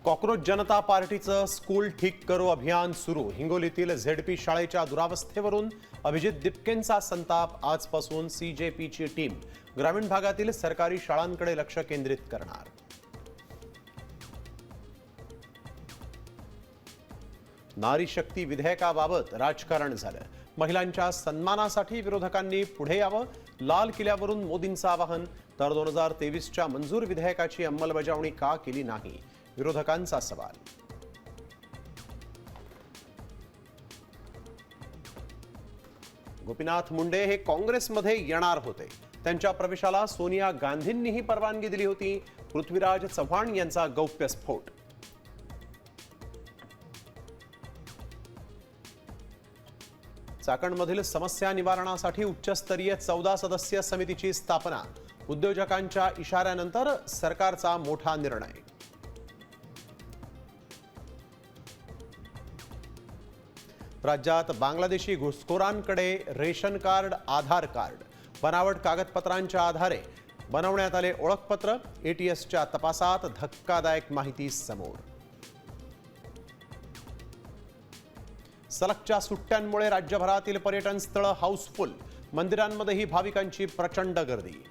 Cockroach जनता पार्टीचं school ठीक करो अभियान सुरू। हिंगोलीतील झेडपी शाळेच्या दुरावस्थेवरून अभिजित दिपकेंचा संताप। आजपासून सीजेपीची टीम ग्रामीण भागातील सरकारी शाळांकडे लक्ष केंद्रित करणार। नारी शक्ती विधेयकाबाबत राजकारण झालं। महिलांच्या सन्मानासाठी विरोधकांनी पुढे यावं। लाल किल्ल्यावरून मोदींचं आवाहन। तर 2023च्या मंजूर विधेयकाची अंमलबजावणी का केली नाही, विरोधकांचा सवाल। गोपीनाथ मुंडे हे काँग्रेसमध्ये येणार होते। त्यांच्या प्रवेशाला सोनिया गांधींनीही परवानगी दिली होती। पृथ्वीराज चव्हाण यांचा गौप्यस्फोट। चाकणमधील समस्या निवारणासाठी उच्चस्तरीय 14 सदस्य समितीची स्थापना। उद्योजकांच्या इशाऱ्यानंतर सरकारचा मोठा निर्णय। राज्यात बांगलादेशी घुसखोरांकडे रेशन कार्ड, आधार कार्ड, बनावट कागदपत्रांच्या आधारे बनवण्यात आले ओळखपत्र। एटीएसच्या तपासात धक्कादायक माहिती समोर। सलगच्या सुट्ट्यांमुळे राज्यभरातील पर्यटन स्थळं हाऊसफुल। मंदिरांमध्येही भाविकांची प्रचंड गर्दी।